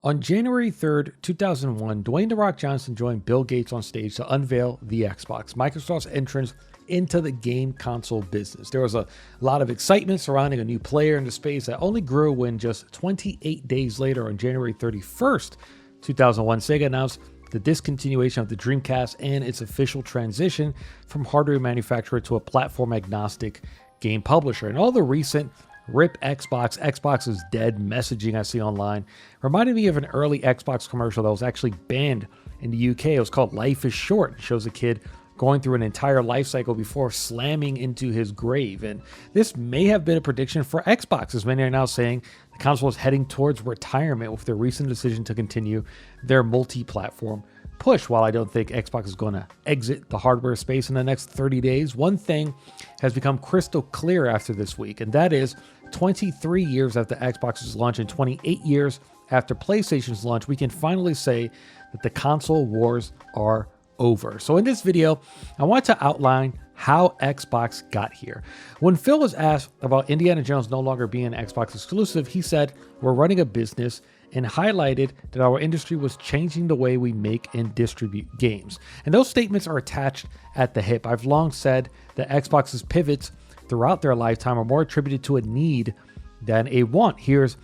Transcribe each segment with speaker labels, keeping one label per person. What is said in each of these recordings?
Speaker 1: On January 3rd, 2001, Dwayne "The Rock" Johnson joined Bill Gates on stage to unveil the Xbox, Microsoft's entrance into the game console business. There was a lot of excitement surrounding a new player in the space that only grew when just 28 days later, on January 31st, 2001, Sega announced the discontinuation of the Dreamcast and its official transition from hardware manufacturer to a platform-agnostic game publisher. And all the recent "RIP Xbox, Xbox is dead" messaging I see online reminded me of an early Xbox commercial that was actually banned in the UK. It was called "Life is Short." It shows a kid going through an entire life cycle before slamming into his grave. And this may have been a prediction for Xbox, as many are now saying the console is heading towards retirement with their recent decision to continue their multi-platform push. While I don't think Xbox is going to exit the hardware space in the next 30 days, one thing has become crystal clear after this week, and that is 23 years after Xbox's launch and 28 years after PlayStation's launch, we can finally say that the console wars are over. So in this video, I want to outline how Xbox got here. When Phil was asked about Indiana Jones no longer being an Xbox exclusive, he said, "We're running a business," and highlighted that our industry was changing the way we make and distribute games. And those statements are attached at the hip. I've long said that Xbox's pivots throughout their lifetime are more attributed to a need than a want. Here's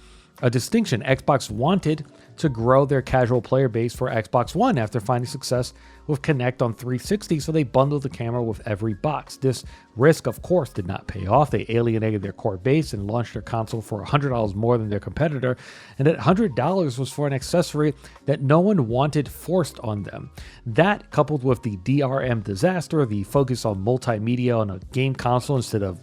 Speaker 1: a distinction. Xbox wanted to grow their casual player base for Xbox One after finding success with Kinect on 360, so they bundled the camera with every box. This risk, of course, did not pay off. They alienated their core base and launched their console for $100 more than their competitor, and that $100 was for an accessory that no one wanted forced on them. That, coupled with the DRM disaster, the focus on multimedia on a game console instead of,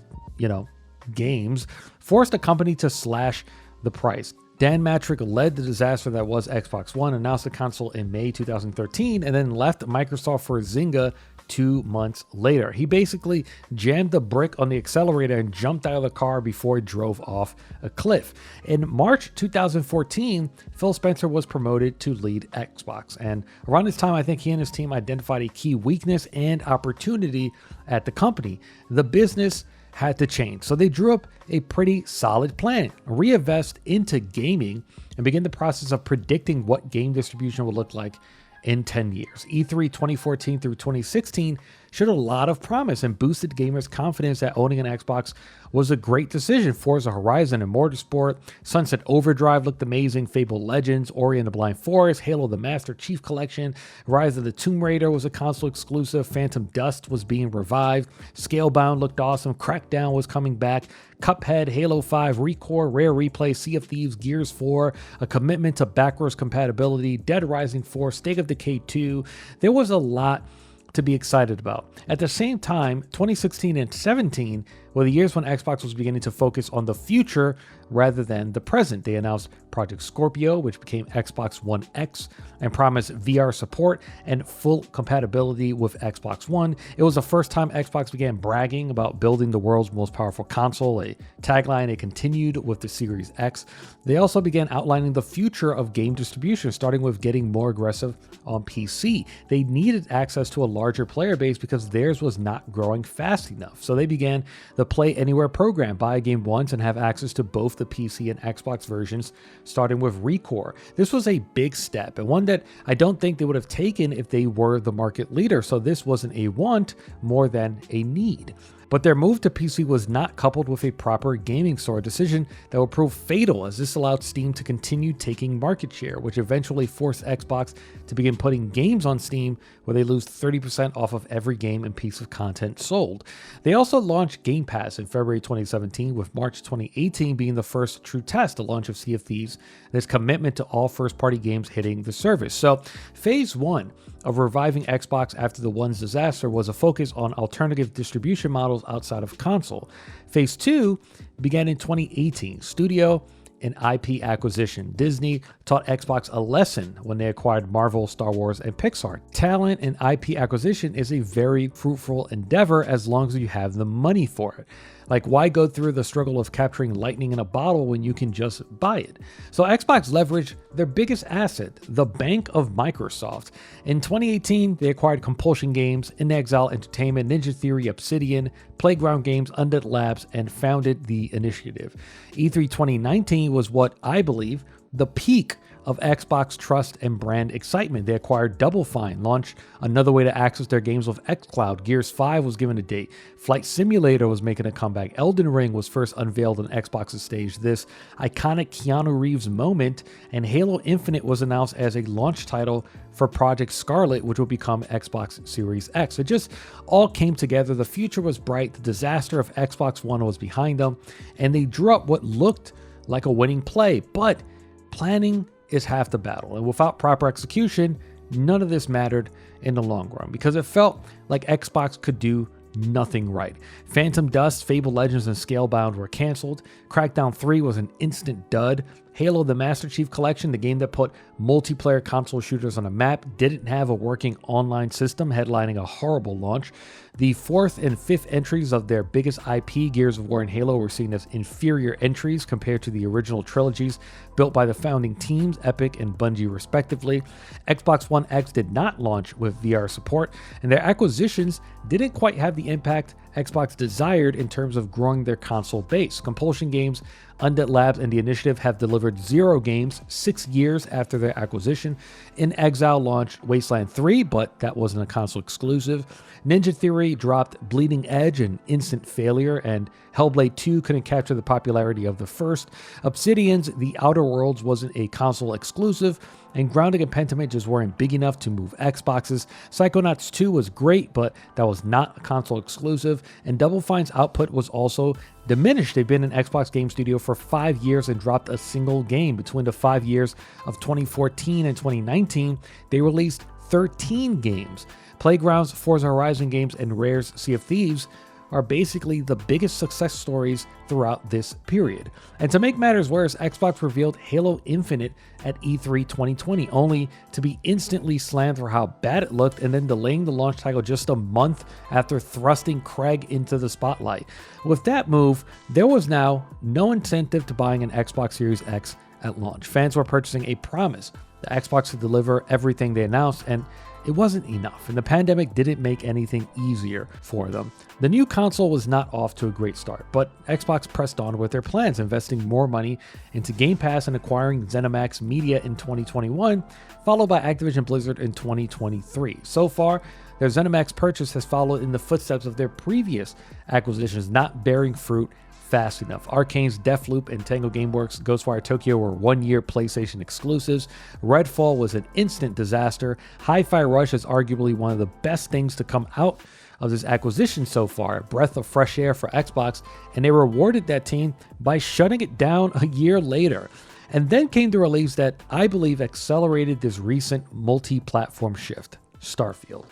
Speaker 1: games, forced the company to slash the price. Dan Matrick led the disaster that was Xbox One, announced the console in May 2013, and then left Microsoft for Zynga 2 months later. He basically jammed the brick on the accelerator and jumped out of the car before it drove off a cliff. In March 2014, Phil Spencer was promoted to lead Xbox. And around this time, I think he and his team identified a key weakness and opportunity at the company. The business had to change. So they drew up a pretty solid plan: reinvest into gaming and begin the process of predicting what game distribution would look like in 10 years. E3 2014 through 2016 showed a lot of promise and boosted gamers' confidence that owning an Xbox was a great decision. Forza Horizon and Motorsport, Sunset Overdrive looked amazing, Fable Legends, Ori and the Blind Forest, Halo the Master Chief Collection, Rise of the Tomb Raider was a console exclusive, Phantom Dust was being revived, Scalebound looked awesome, Crackdown was coming back, Cuphead, Halo 5, Recore, Rare Replay, Sea of Thieves, Gears 4, a commitment to backwards compatibility, Dead Rising 4, State of Decay 2. There was a lot to be excited about. At the same time, 2016 and 17 were the years when Xbox was beginning to focus on the future rather than the present. They announced Project Scorpio, which became Xbox One X, and promised VR support and full compatibility with Xbox One. It was the first time Xbox began bragging about building the world's most powerful console, a tagline they continued with the Series X. They also began outlining the future of game distribution, starting with getting more aggressive on PC. They needed access to a larger player base because theirs was not growing fast enough. So they began the Play Anywhere program: buy a game once and have access to both the PC and Xbox versions, starting with Recore. This was a big step, and one that I don't think they would have taken if they were the market leader. So this wasn't a want more than a need. But their move to PC was not coupled with a proper gaming store, a decision that would prove fatal, as this allowed Steam to continue taking market share, which eventually forced Xbox to begin putting games on Steam where they lose 30% off of every game and piece of content sold. They also launched Game Pass in February 2017, with March 2018 being the first true test, the launch of Sea of Thieves, and its commitment to all first-party games hitting the service. So phase one of reviving Xbox after the One's disaster was a focus on alternative distribution models outside of console. Phase 2 began in 2018, studio and IP acquisition. Disney taught Xbox a lesson when they acquired Marvel, Star Wars, and Pixar. Talent and IP acquisition is a very fruitful endeavor as long as you have the money for it. Like, why go through the struggle of capturing lightning in a bottle when you can just buy it? So Xbox leveraged their biggest asset, the bank of Microsoft. In 2018, they acquired Compulsion Games, In Exile Entertainment, Ninja Theory, Obsidian, Playground Games, Undead Labs, and founded the initiative. E3 2019 was what I believe the peak of Xbox trust and brand excitement. They acquired Double Fine, launched another way to access their games with xCloud. Gears 5 was given a date. Flight Simulator was making a comeback. Elden Ring was first unveiled on Xbox's stage. This iconic Keanu Reeves moment, and Halo Infinite was announced as a launch title for Project Scarlet, which will become Xbox Series X. It just all came together. The future was bright. The disaster of Xbox One was behind them, and they drew up what looked like a winning play. But planning is half the battle, and without proper execution, none of this mattered in the long run, because it felt like Xbox could do nothing right. Phantom Dust, Fable Legends, and Scalebound were canceled. Crackdown 3 was an instant dud. Halo the Master Chief Collection, the game that put multiplayer console shooters on a map, didn't have a working online system, headlining a horrible launch. The 4th and 5th entries of their biggest IP, Gears of War and Halo, were seen as inferior entries compared to the original trilogies built by the founding teams, Epic and Bungie respectively. Xbox One X did not launch with VR support, and their acquisitions didn't quite have the impact Xbox desired in terms of growing their console base. Compulsion Games, Undead Labs, and The Initiative have delivered 0 games 6 years after their acquisition. In Exile launched Wasteland 3, but that wasn't a console exclusive. Ninja Theory dropped Bleeding Edge, an instant failure, and Hellblade 2 couldn't capture the popularity of the first. Obsidian's The Outer Worlds wasn't a console exclusive, and Grounding and Pentiment just weren't big enough to move Xboxes. Psychonauts 2 was great, but that was not a console exclusive, and Double Fine's output was also diminished. They've been an Xbox game studio for 5 years and dropped a single game. Between the 5 years of 2014 and 2019, they released 13 games. Playground's Forza Horizon games and Rare's Sea of Thieves are basically the biggest success stories throughout this period. And to make matters worse, Xbox revealed Halo Infinite at E3 2020, only to be instantly slammed for how bad it looked, and then delaying the launch title just a month after thrusting Craig into the spotlight. With that move, there was now no incentive to buying an Xbox Series X at launch. Fans were purchasing a promise that Xbox would deliver everything they announced, and it wasn't enough, and the pandemic didn't make anything easier for them. The new console was not off to a great start, but Xbox pressed on with their plans, investing more money into Game Pass and acquiring ZeniMax Media in 2021, followed by Activision Blizzard in 2023. So far, their ZeniMax purchase has followed in the footsteps of their previous acquisitions, not bearing fruit fast enough. Arcane's Deathloop and Tango Gameworks' Ghostwire Tokyo were 1-year PlayStation exclusives. Redfall was an instant disaster. Hi-Fi Rush is arguably one of the best things to come out of this acquisition so far, a breath of fresh air for Xbox, and they rewarded that team by shutting it down a year later. And then came the release that I believe accelerated this recent multi-platform shift, Starfield.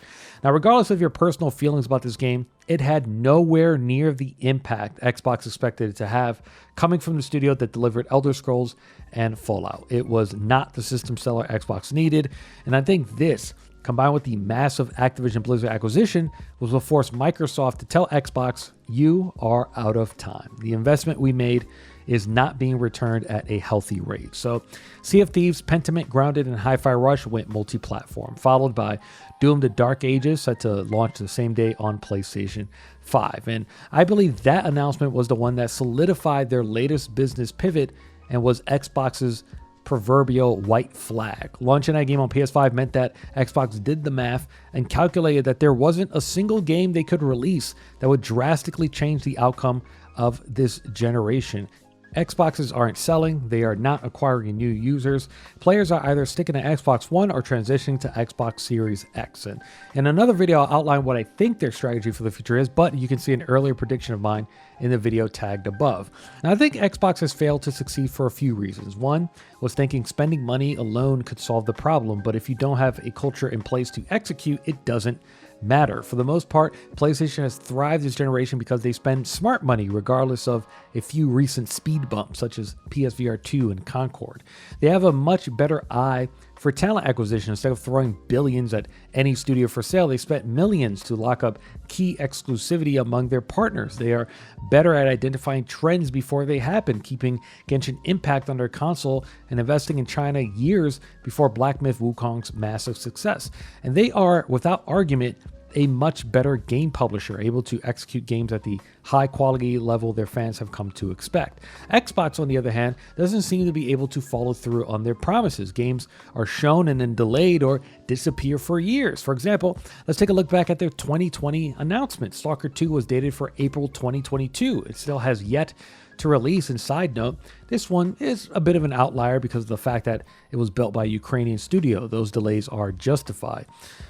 Speaker 1: Now, regardless of your personal feelings about this game, it had nowhere near the impact Xbox expected it to have, coming from the studio that delivered Elder Scrolls and Fallout. It was not the system seller Xbox needed, and I think this, combined with the massive Activision Blizzard acquisition, was what forced Microsoft to tell Xbox, you are out of time. The investment we made is not being returned at a healthy rate. So Sea of Thieves, Pentiment, Grounded, and Hi-Fi Rush went multi-platform, followed by Doom: The Dark Ages, set to launch the same day on PlayStation 5. And I believe that announcement was the one that solidified their latest business pivot and was Xbox's proverbial white flag. Launching that game on PS5 meant that Xbox did the math and calculated that there wasn't a single game they could release that would drastically change the outcome of this generation. Xboxes aren't selling, they are not acquiring new users. Players are either sticking to Xbox One or transitioning to Xbox Series X. And in another video, I'll outline what I think their strategy for the future is, but you can see an earlier prediction of mine in the video tagged above. Now, I think Xbox has failed to succeed for a few reasons. One was thinking spending money alone could solve the problem, but if you don't have a culture in place to execute, it doesn't matter. For the most part, PlayStation has thrived this generation because they spend smart money regardless of a few recent speed bumps such as PSVR 2 and Concord. They have a much better eye for talent acquisition. Instead of throwing billions at any studio for sale, they spent millions to lock up key exclusivity among their partners. They are better at identifying trends before they happen, keeping Genshin Impact on their console and investing in China years before Black Myth Wukong's massive success. And they are, without argument, a much better game publisher, able to execute games at the high quality level their fans have come to expect. Xbox, on the other hand, doesn't seem to be able to follow through on their promises. Games are shown and then delayed or disappear for years. For example, let's take a look back at their 2020 announcement. Stalker 2 was dated for April 2022. It still has yet to release. And side note, this one is a bit of an outlier because of the fact that it was built by a Ukrainian studio. Those delays are justified.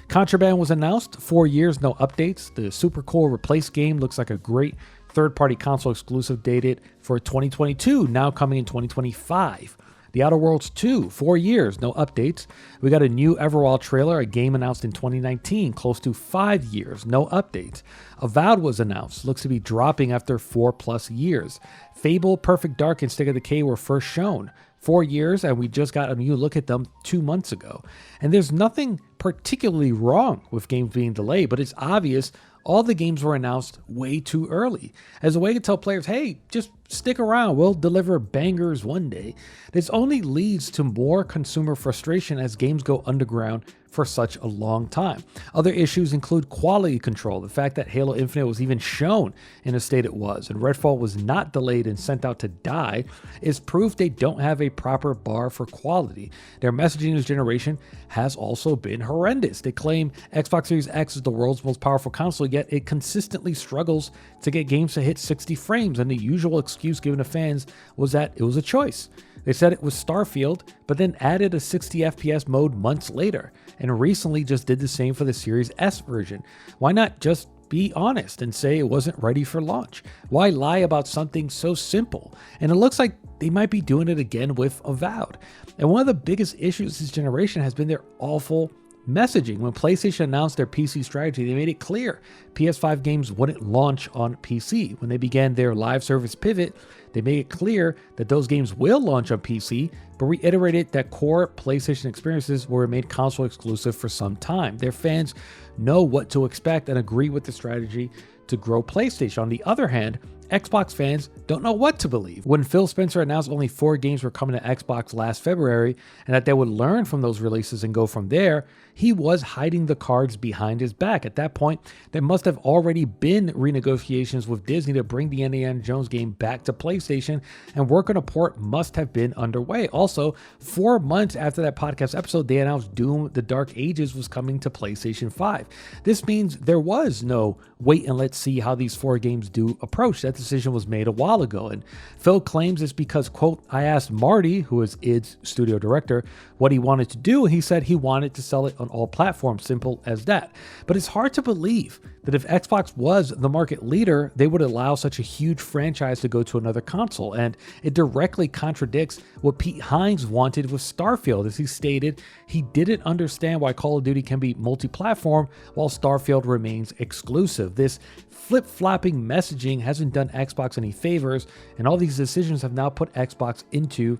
Speaker 1: Contraband was announced. 4 years, no updates. The super cool Replace game looks like a great third-party console exclusive dated for 2022, now coming in 2025. The Outer Worlds 2, 4 years, no updates. We got a new Everwild trailer, a game announced in 2019, close to 5 years, no updates. Avowed was announced, looks to be dropping after 4+ years. Fable, Perfect Dark, and State of Decay were first shown. 4 years, and we just got a new look at them 2 months ago. And there's nothing particularly wrong with games being delayed, but it's obvious all the games were announced way too early, as a way to tell players, hey, just stick around, we'll deliver bangers one day. This only leads to more consumer frustration as games go underground for such a long time. Other issues include quality control. The fact that Halo Infinite was even shown in the state it was, and Redfall was not delayed and sent out to die, is proof they don't have a proper bar for quality. Their messaging this generation has also been horrendous. They claim Xbox Series X is the world's most powerful console, yet it consistently struggles to get games to hit 60 frames, and the usual excuse given to fans was that it was a choice. They said it was Starfield, but then added a 60 FPS mode months later, and recently just did the same for the Series S version. Why not just be honest and say it wasn't ready for launch? Why lie about something so simple? And it looks like they might be doing it again with Avowed. And one of the biggest issues this generation has been their awful messaging. When PlayStation announced their PC strategy, they made it clear PS5 games wouldn't launch on PC. When they began their live service pivot, they made it clear that those games will launch on PC, but reiterated that core PlayStation experiences will remain console exclusive for some time. Their fans know what to expect and agree with the strategy to grow PlayStation. On the other hand, Xbox fans don't know what to believe. When Phil Spencer announced only 4 games were coming to Xbox last February and that they would learn from those releases and go from there, he was hiding the cards behind his back. At that point, there must have already been renegotiations with Disney to bring the Indiana Jones game back to PlayStation, and work on a port must have been underway. Also, 4 months after that podcast episode, they announced Doom: The Dark Ages was coming to PlayStation 5. This means there was no wait and let's see how these 4 games do approach. That decision was made a while ago, and Phil claims it's because, quote, I asked Marty, who is id's studio director, what he wanted to do, and he said he wanted to sell it on all platforms, simple as that. But it's hard to believe that if Xbox was the market leader, they would allow such a huge franchise to go to another console, and it directly contradicts what Pete Hines wanted with Starfield. As he stated, he didn't understand why Call of Duty can be multi-platform while Starfield remains exclusive. This flip-flopping messaging hasn't done Xbox any favors, and all these decisions have now put Xbox into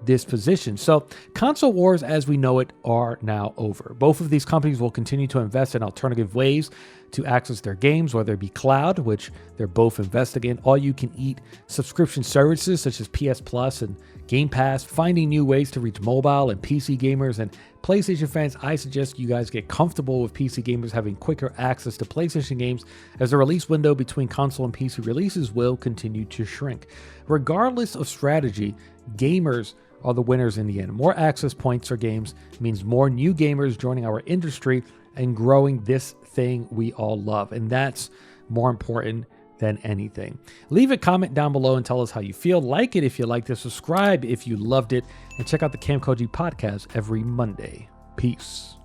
Speaker 1: this position. So console wars as we know it are now over. Both of these companies will continue to invest in alternative ways to access their games, whether it be cloud, which they're both investing in, all you can eat subscription services such as PS Plus and Game Pass, finding new ways to reach mobile and PC gamers. And PlayStation fans, I suggest you guys get comfortable with PC gamers having quicker access to PlayStation games, as the release window between console and PC releases will continue to shrink. Regardless of strategy, gamers are the winners in the end. More access points for games means more new gamers joining our industry and growing this thing we all love. And that's more important than anything. Leave a comment down below and tell us how you feel. Like it if you liked it, subscribe if you loved it, and check out the Cam Koji podcast every Monday. Peace.